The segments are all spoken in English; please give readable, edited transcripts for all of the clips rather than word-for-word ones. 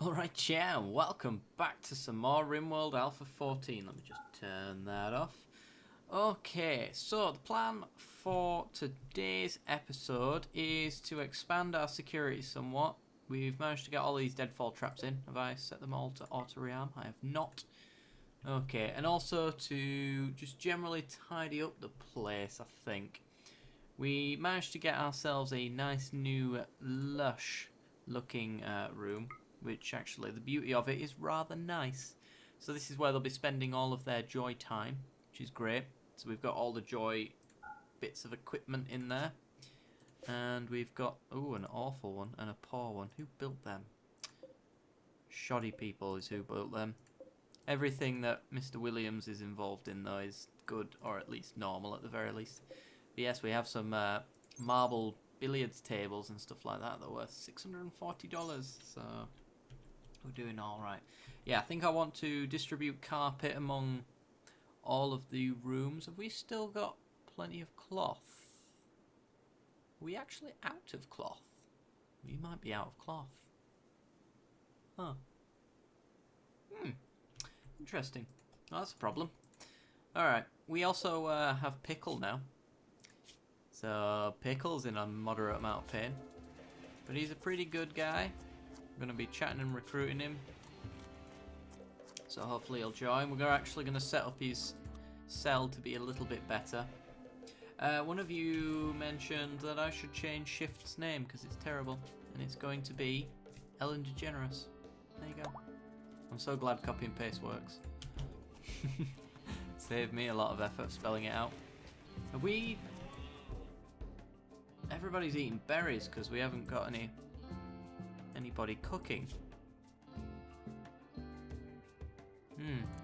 Alright, yeah, welcome back to some more Rimworld Alpha 14. Let me just turn that off. Okay, so the plan for today's episode is to expand our security somewhat. We've managed to get all these deadfall traps in. Have I set them all to auto-rearm? I have not. Okay, and also to just generally tidy up the place, I think. We managed to get ourselves a nice new lush looking room, which actually the beauty of it is rather nice. So this is where they'll be spending all of their joy time, which is great. So we've got all the joy bits of equipment in there. And we've got, ooh, an awful one and a poor one. Who built them? Shoddy people is who built them. Everything that Mr. Williams is involved in, though, is good, or at least normal at the very least. But yes, we have some marble billiards tables and stuff like that. They're worth $640, so we're doing all right. Yeah, I think I want to distribute carpet among all of the rooms. Have we still got plenty of cloth? Are we actually out of cloth? We might be out of cloth. Huh. Interesting. Well, that's a problem. Alright, we also have Pickle now. So, Pickle's in a moderate amount of pain. But he's a pretty good guy. I'm going to be chatting and recruiting him. So hopefully he'll join. We're actually going to set up his cell to be a little bit better. One of you mentioned that I should change Shift's name because it's terrible. And it's going to be Ellen DeGeneres. There you go. I'm so glad copy and paste works. Saved me a lot of effort spelling it out. Have we... Everybody's eating berries because we haven't got anybody cooking.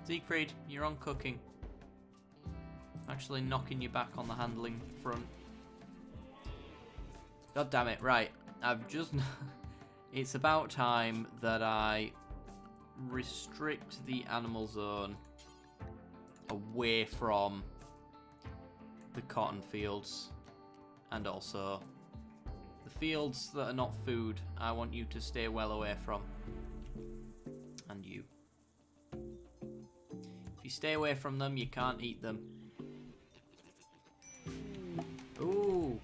Siegfried, you're on cooking. Actually knocking you back on the handling front. God damn it, right. I've just... It's about time that I restrict the animal zone away from the cotton fields. And also, the fields that are not food, I want you to stay well away from. And you. If you stay away from them, you can't eat them. Ooh!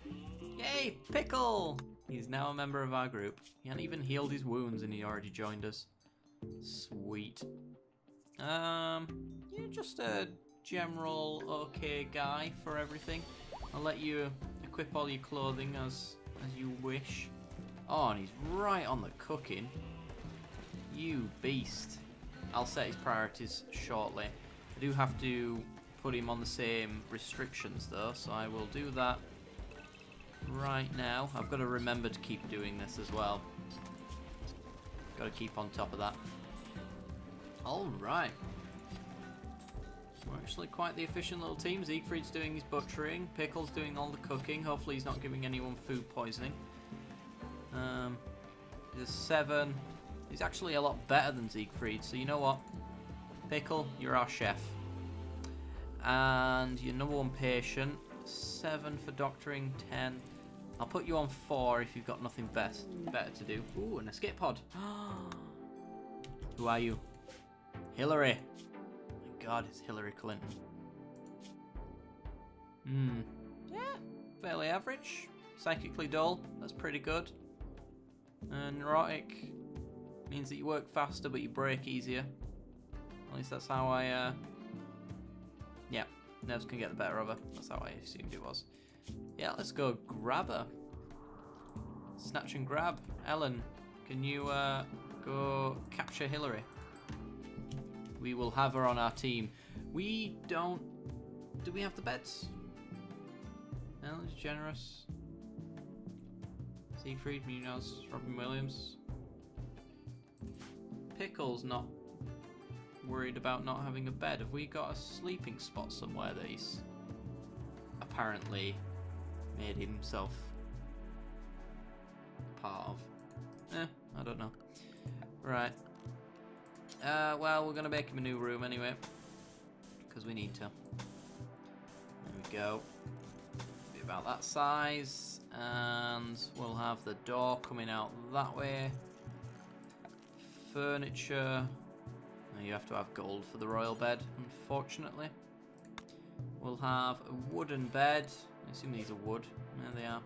Yay! Pickle! He's now a member of our group. He hadn't even healed his wounds and he already joined us. Sweet. Yeah, just a general okay guy for everything. I'll let you equip all your clothing as you wish. Oh, and he's right on the cooking. You beast. I'll set his priorities shortly. I do have to put him on the same restrictions though, so I will do that right now. I've got to remember to keep doing this as well. Got to keep on top of that. Alright. We're actually quite the efficient little team. Siegfried's doing his butchering. Pickle's doing all the cooking. Hopefully he's not giving anyone food poisoning. He's a 7. He's actually a lot better than Siegfried, so you know what? Pickle, you're our chef. And your number 1 patient. 7 for doctoring, 10. I'll put you on 4 if you've got nothing better to do. Ooh, an escape pod. Who are you? Hillary. God, it's Hillary Clinton. Yeah, fairly average. Psychically dull, that's pretty good. Neurotic means that you work faster but you break easier. At least that's how I, yeah, nerves can get the better of her. That's how I assumed it was. Yeah, let's go grab her. Snatch and grab. Ellen, can you go capture Hillary? We will have her on our team. We don't... Do we have the beds? Ellen's generous. Siegfried, Munoz, Robin Williams. Pickle's not worried about not having a bed. Have we got a sleeping spot somewhere that he's apparently made himself part of? I don't know. Right. Well, we're going to make him a new room anyway, because we need to. There we go. Be about that size, and we'll have the door coming out that way. furniture. You have to have gold for the royal bed, unfortunately. We'll have a wooden bed. I assume these are wood. There they are.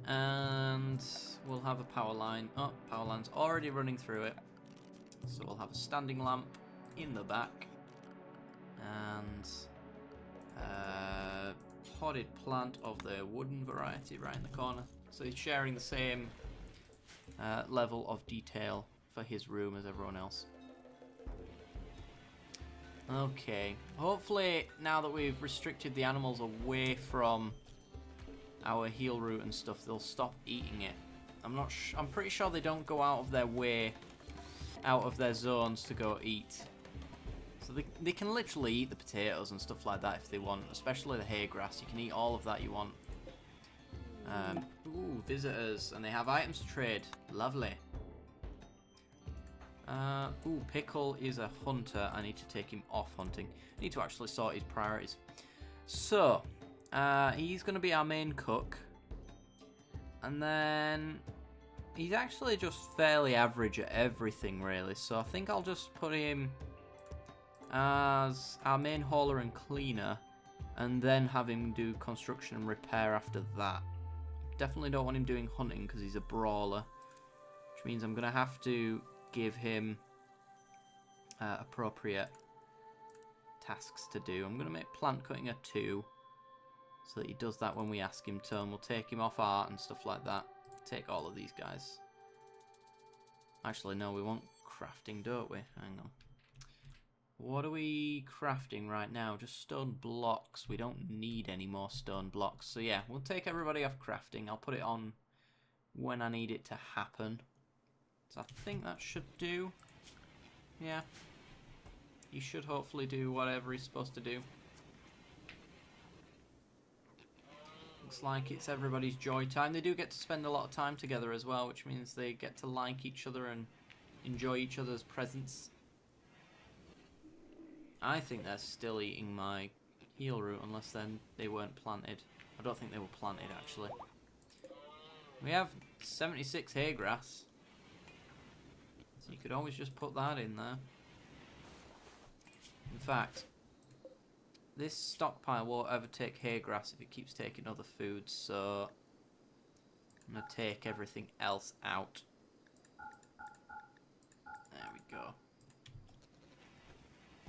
And we'll have a power line. Oh, power line's already running through it. So we'll have a standing lamp in the back. And a potted plant of the wooden variety right in the corner. So he's sharing the same level of detail for his room as everyone else. Okay, hopefully now that we've restricted the animals away from our heal route and stuff, they'll stop eating it. I'm pretty sure they don't go out of their way, out of their zones to go eat. So they can literally eat the potatoes and stuff like that if they want, especially the hay grass. You can eat all of that you want. Ooh, visitors, and they have items to trade. Lovely. Ooh, Pickle is a hunter. I need to take him off hunting. I need to actually sort his priorities. So, he's going to be our main cook. And then he's actually just fairly average at everything, really. So I think I'll just put him as our main hauler and cleaner. And then have him do construction and repair after that. Definitely don't want him doing hunting because he's a brawler. Which means I'm going to have to give him appropriate tasks to do. I'm going to make plant cutting a 2 so that he does that when we ask him to, and we'll take him off art and stuff like that. Take all of these guys. Actually, no, we want crafting, don't we? Hang on. What are we crafting right now? Just stone blocks. We don't need any more stone blocks. So yeah, we'll take everybody off crafting. I'll put it on when I need it to happen. So I think that should do. Yeah. He should hopefully do whatever he's supposed to do. Looks like it's everybody's joy time. They do get to spend a lot of time together as well, which means they get to like each other and enjoy each other's presence. I think they're still eating my heal root, unless then they weren't planted. I don't think they were planted, actually. We have 76 hay grass. So you could always just put that in there. In fact, this stockpile won't ever take hay grass if it keeps taking other foods, so I'm going to take everything else out. There we go.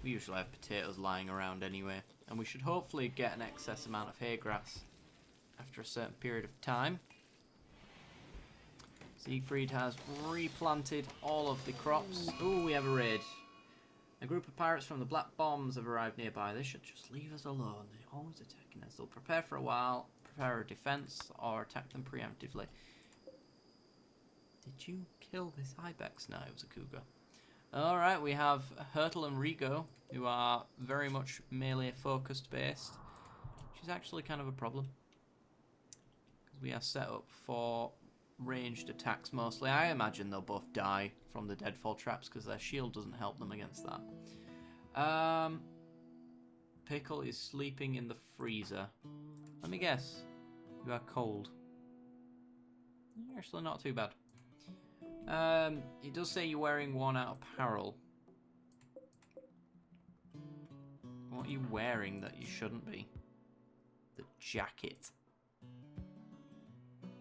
We usually have potatoes lying around anyway, and we should hopefully get an excess amount of hay grass after a certain period of time. Siegfried has replanted all of the crops. Ooh, we have a raid. A group of pirates from the Black Bombs have arrived nearby. They should just leave us alone. They're always attacking us. They'll prepare for a while, prepare a defense, or attack them preemptively. Did you kill this ibex? No, it was a cougar. Alright, we have Hurtle and Rigo, who are very much melee focused based, which is actually kind of a problem. Because we are set up for ranged attacks mostly. I imagine they'll both die from the deadfall traps because their shield doesn't help them against that. Pickle is sleeping in the freezer. Let me guess. You are cold. Actually not too bad. It does say you're wearing worn out apparel. What are you wearing that you shouldn't be? The jacket.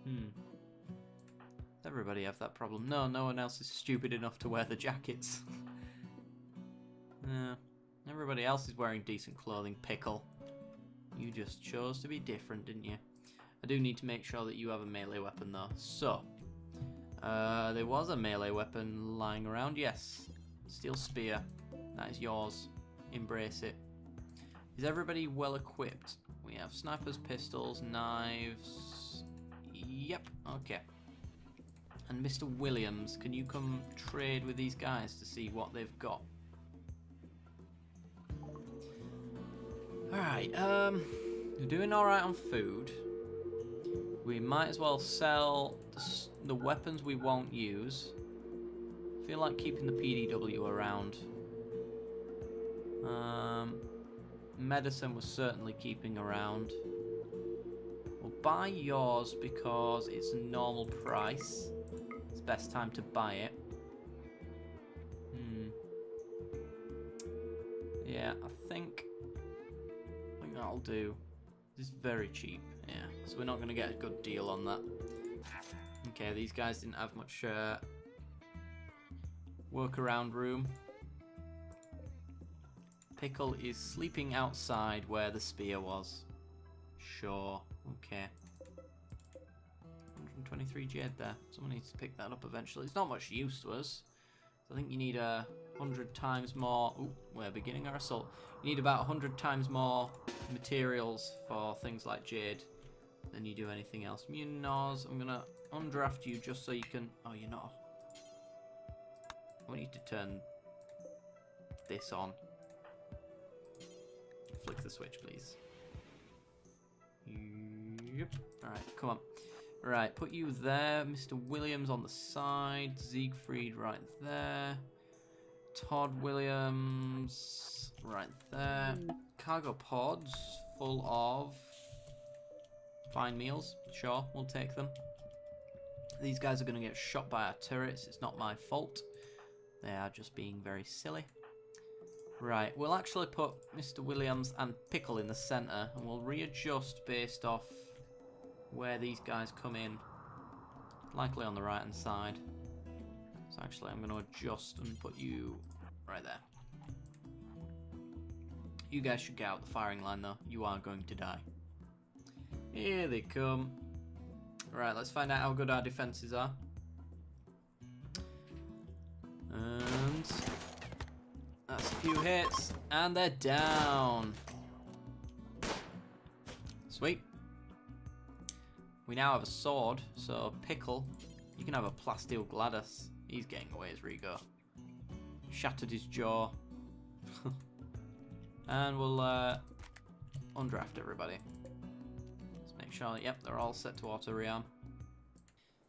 Does everybody have that problem? No, no one else is stupid enough to wear the jackets. Everybody else is wearing decent clothing. Pickle. You just chose to be different, didn't you? I do need to make sure that you have a melee weapon though. So, there was a melee weapon lying around. Yes. Steel spear. That is yours. Embrace it. Is everybody well equipped? We have snipers, pistols, knives. Yep. Okay. And Mr. Williams, can you come trade with these guys to see what they've got? Alright, we're doing alright on food. We might as well sell the weapons we won't use. I feel like keeping the PDW around. Medicine was certainly keeping around. We'll buy yours because it's a normal price. It's best time to buy it. Yeah, I think that'll do. This is very cheap, yeah. So we're not going to get a good deal on that. Okay, these guys didn't have much workaround room. Pickle is sleeping outside where the spear was. Sure, okay. 123 jade there. Someone needs to pick that up eventually. It's not much use to us. So I think you need 100 times more. Ooh, we're beginning our assault. You need about 100 times more materials for things like jade than you do anything else. Munhoz, I'm gonna undraft you just so you can. Oh, you're not. I want you to turn this on. Flick the switch, please. Yep. Alright, come on. Right, put you there. Mr. Williams on the side. Siegfried right there. Todd Williams right there. Cargo pods full of fine meals. Sure, we'll take them. These guys are going to get shot by our turrets. It's not my fault. They are just being very silly. Right, we'll actually put Mr. Williams and Pickle in the centre, and we'll readjust based off where these guys come in. Likely on the right hand side. So actually I'm going to adjust and put you right there. You guys should get out the firing line though. You are going to die. Here they come. Right, let's find out how good our defences are. And that's a few hits, and they're down. Sweet. We now have a sword, so Pickle, you can have a plasteel Gladys. He's getting away as Rigo. Shattered his jaw. And we'll undraft everybody. Let's make sure, yep, they're all set to auto rearm.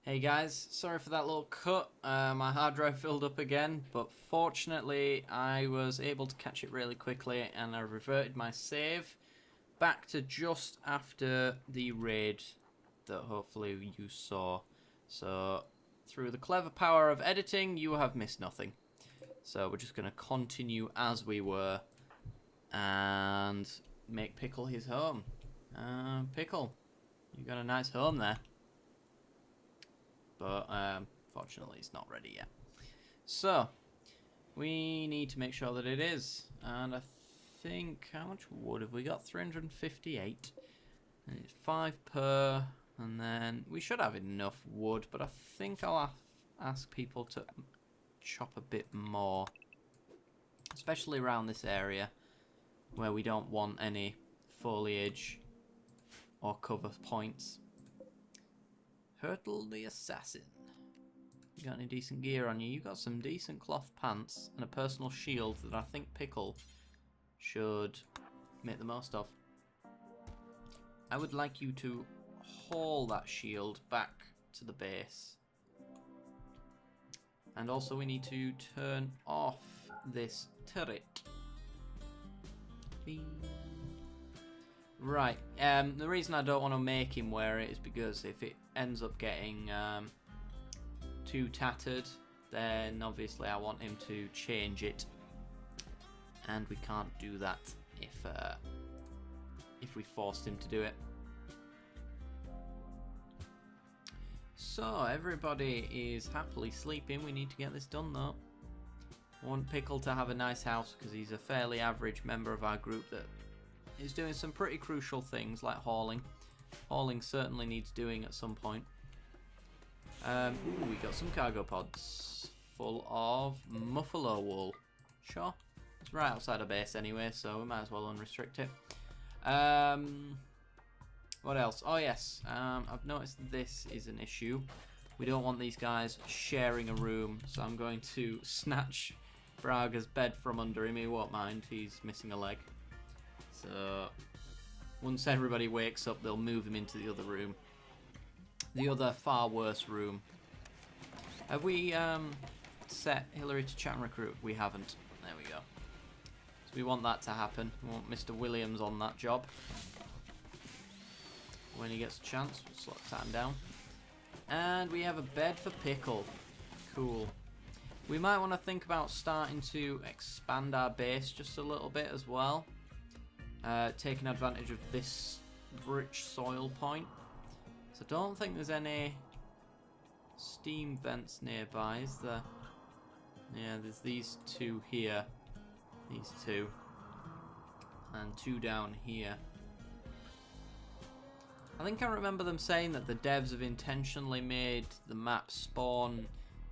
Hey guys, sorry for that little cut. My hard drive filled up again, but fortunately I was able to catch it really quickly and I reverted my save back to just after the raid that hopefully you saw. So through the clever power of editing, you have missed nothing. So we're just going to continue as we were and make Pickle his home. Pickle, you got a nice home there. But fortunately it's not ready yet. So we need to make sure that it is. And I think, how much wood have we got? 358. And it's 5 per. And then we should have enough wood, but I think I'll ask people to chop a bit more. Especially around this area where we don't want any foliage or cover points. Hurtle the Assassin. You got any decent gear on you? You got some decent cloth pants and a personal shield that I think Pickle should make the most of. I would like you to haul that shield back to the base. And also we need to turn off this turret. Right, the reason I don't want to make him wear it is because if it ends up getting too tattered, then obviously I want him to change it. And we can't do that if we forced him to do it. So everybody is happily sleeping. We need to get this done though. I want Pickle to have a nice house because he's a fairly average member of our group that is doing some pretty crucial things like hauling. Hauling certainly needs doing at some point. Ooh, we got some cargo pods full of muffalo wool. Sure. It's right outside our base anyway, so we might as well unrestrict it. What else? Oh yes, I've noticed this is an issue. We don't want these guys sharing a room, so I'm going to snatch Braga's bed from under him. He won't mind, he's missing a leg. So once everybody wakes up, they'll move him into the other room. The other far worse room. Have we set Hillary to chat and recruit? We haven't. There we go. So we want that to happen. We want Mr. Williams on that job. When he gets a chance, we'll slot him down. And we have a bed for Pickle. Cool. We might want to think about starting to expand our base just a little bit as well. Taking advantage of this rich soil point. So I don't think there's any steam vents nearby, is there? Yeah, there's these two here. These two. And two down here. I think I remember them saying that the devs have intentionally made the map spawn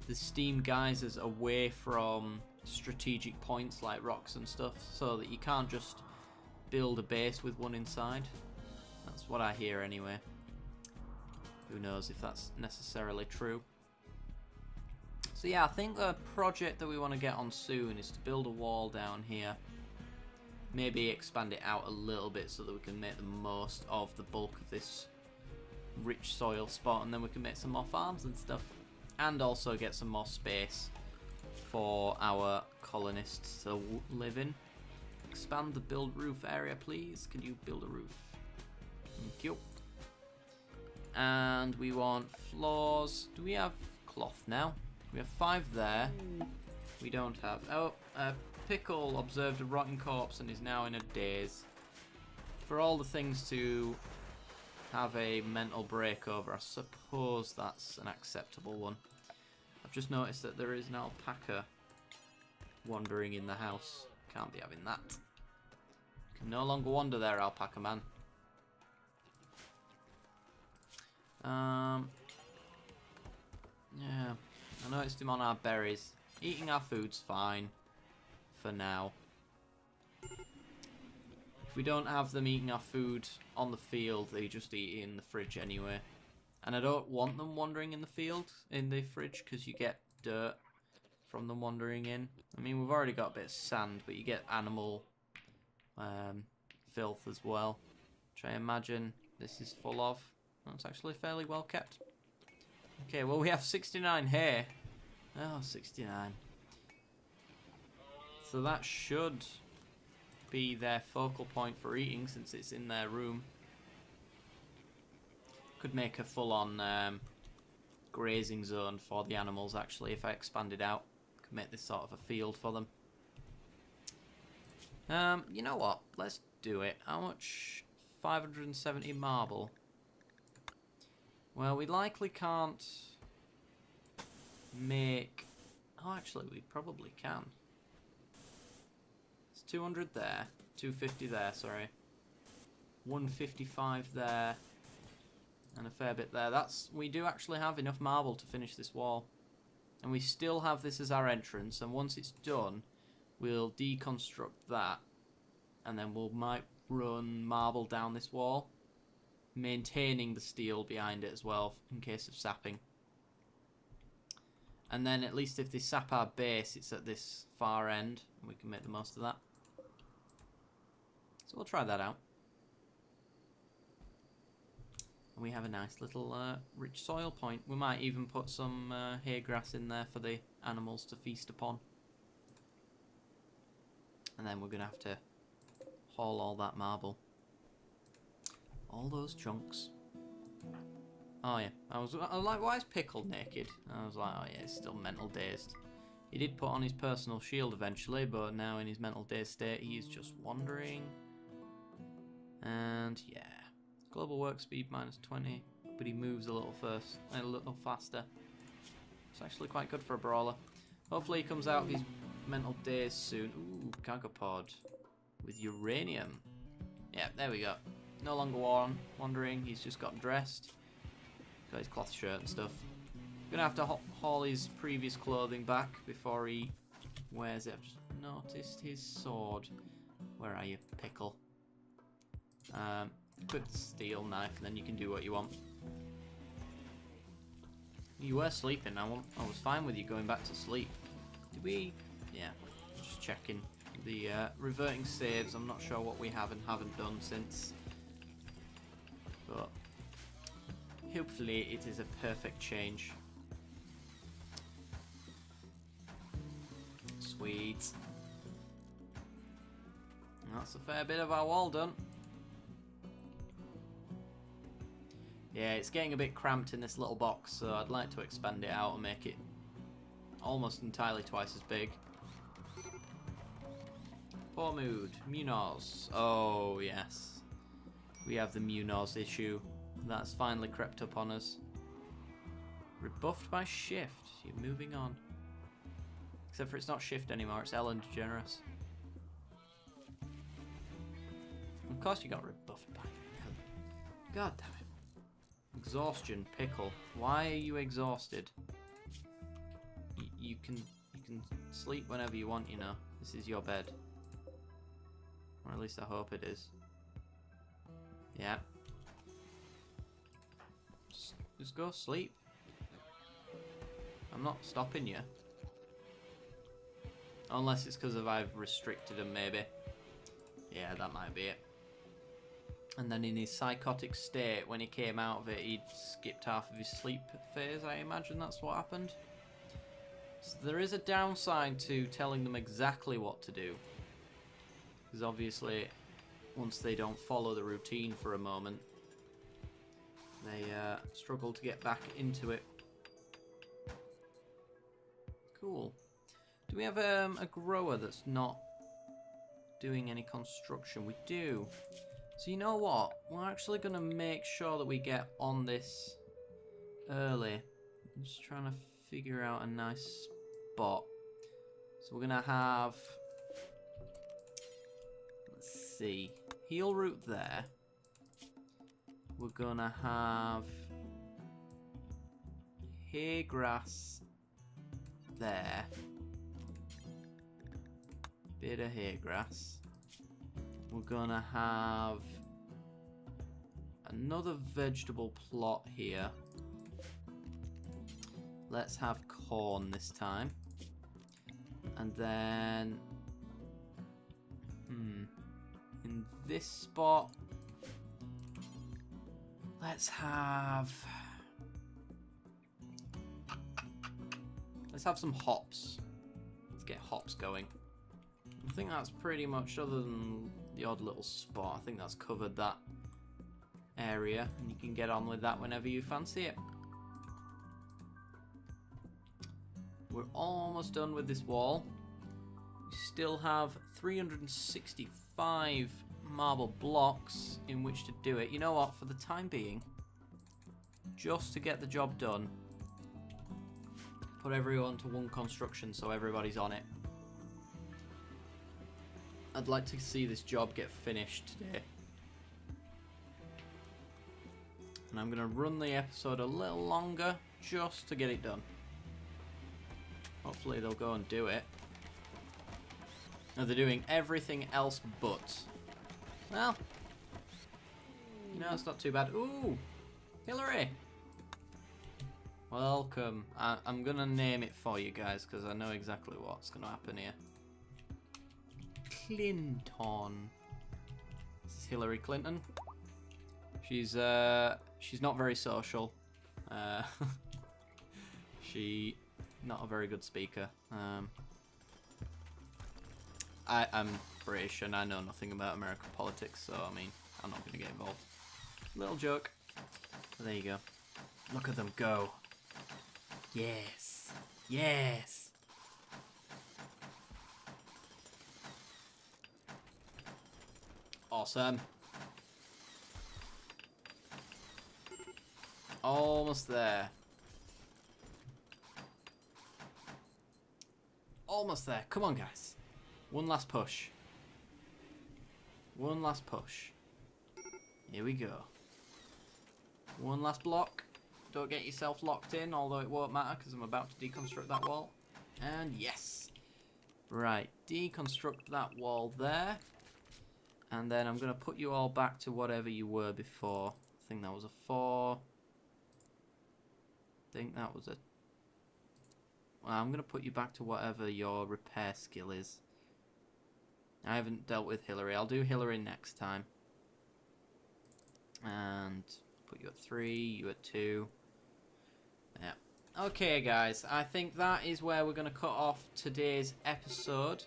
the steam geysers away from strategic points like rocks and stuff, so that you can't just build a base with one inside. That's what I hear anyway. Who knows if that's necessarily true. So yeah, I think the project that we want to get on soon is to build a wall down here. Maybe expand it out a little bit so that we can make the most of the bulk of this rich soil spot, and then we can make some more farms and stuff. And also get some more space for our colonists to live in. Expand the build roof area, please. Can you build a roof? Thank you. And we want floors. Do we have cloth now? We have 5 there. We don't have... Oh, Pickle observed a rotten corpse and is now in a daze. For all the things to have a mental break over, I suppose that's an acceptable one. I've just noticed that there is an alpaca wandering in the house. Can't be having that. Can no longer wander there, alpaca man. Yeah, I noticed him on our berries. Eating our food's fine for now. If we don't have them eating our food on the field, they just eat it in the fridge anyway. And I don't want them wandering in the field, in the fridge, because you get dirt from them wandering in. I mean, we've already got a bit of sand, but you get animal filth as well, which I imagine this is full of. That's actually fairly well kept. Okay, well, we have 69 here. Oh, 69. So that should be their focal point for eating, since it's in their room. Could make a full-on grazing zone for the animals, actually, if I expanded out. Could make this sort of a field for them. You know what? Let's do it. How much? 570 marble. Well, we likely can't make... Oh, actually, we probably can. It's 200 there. 250 there, sorry. 155 there. And a fair bit there. We do actually have enough marble to finish this wall. And we still have this as our entrance. And once it's done, we'll deconstruct that. And then might run marble down this wall, maintaining the steel behind it as well in case of sapping. And then at least if they sap our base, it's at this far end, and we can make the most of that. So we'll try that out. And we have a nice little rich soil point. We might even put some hay grass in there for the animals to feast upon. And then we're going to have to haul all that marble. All those chunks. Oh yeah, I was like, why is Pickle naked? I was like, oh yeah, he's still mental dazed. He did put on his personal shield eventually, but now in his mental dazed state, he's just wandering. And yeah, global work speed -20, but he moves a little faster. It's actually quite good for a brawler. Hopefully he comes out of his mental daze soon. Ooh, cargo pod with uranium. Yeah, there we go. No longer wandering, he's just got dressed. Got his cloth shirt and stuff. Gonna have to haul his previous clothing back before he wears it. I've just noticed his sword. Where are you, Pickle? Equip the steel knife and then you can do what you want. You were sleeping, I was fine with you going back to sleep. Did we? Yeah, just checking. The reverting saves, I'm not sure what we have and haven't done since. But hopefully it is a perfect change. Sweet. And that's a fair bit of our wall done. Yeah, it's getting a bit cramped in this little box, so I'd like to expand it out and make it almost entirely twice as big. Poor mood. Munoz. Oh, yes. We have the Munoz issue. That's finally crept up on us. Rebuffed by shift. You're moving on. Except for it's not shift anymore, it's Ellen DeGeneres. Of course you got rebuffed by Ellen. God damn it. Exhaustion, pickle. Why are you exhausted? You can sleep whenever you want, you know. This is your bed. Or at least I hope it is. Yeah. Just go sleep. I'm not stopping you. Unless it's because I've restricted him, maybe. Yeah, that might be it. And then in his psychotic state, when he came out of it, he'd skipped half of his sleep phase, I imagine that's what happened. So there is a downside to telling them exactly what to do. Because obviously, once they don't follow the routine for a moment, they struggle to get back into it. Cool. Do we have a grower that's not doing any construction? We do. So you know what? We're actually going to make sure that we get on this early. I'm just trying to figure out a nice spot. So we're going to have... Let's see. Heal root there. We're going to have... hay grass there. Bit of hay grass. We're gonna have another vegetable plot here. Let's have corn this time. And then in this spot, let's have some hops. Let's get hops going. I think that's pretty much, other than the odd little spot, I think that's covered that area, and you can get on with that whenever you fancy it. We're almost done with this wall. We still have 365 marble blocks in which to do it. You know what, for the time being, just to get the job done, put everyone to one construction so everybody's on it. I'd like to see this job get finished today. And I'm going to run the episode a little longer just to get it done. Hopefully they'll go and do it. No, they're doing everything else but. Well, you know, it's not too bad. Ooh, Hillary. Welcome. I'm going to name it for you guys because I know exactly what's going to happen here. Clinton. This is Hillary Clinton. She's not very social. She not a very good speaker. I'm British and I know nothing about American politics, so I mean, I'm not going to get involved. Little joke. But there you go. Look at them go. Yes. Yes. Awesome. Almost there. Almost there. Come on, guys. One last push. One last push. Here we go. One last block. Don't get yourself locked in, although it won't matter because I'm about to deconstruct that wall. And yes. Right. Deconstruct that wall there. And then I'm going to put you all back to whatever you were before. I think that was a 4. I think that was a... Well, I'm going to put you back to whatever your repair skill is. I haven't dealt with Hillary. I'll do Hillary next time. And put you at 3, you at 2. Yeah. Okay, guys. I think that is where we're going to cut off today's episode.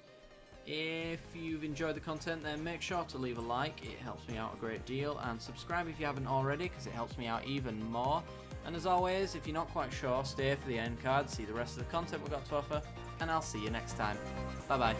If you've enjoyed the content, then make sure to leave a like. It helps me out a great deal. And subscribe if you haven't already, because it helps me out even more. And as always, if you're not quite sure, stay for the end card, see the rest of the content we've got to offer, and I'll see you next time. Bye bye.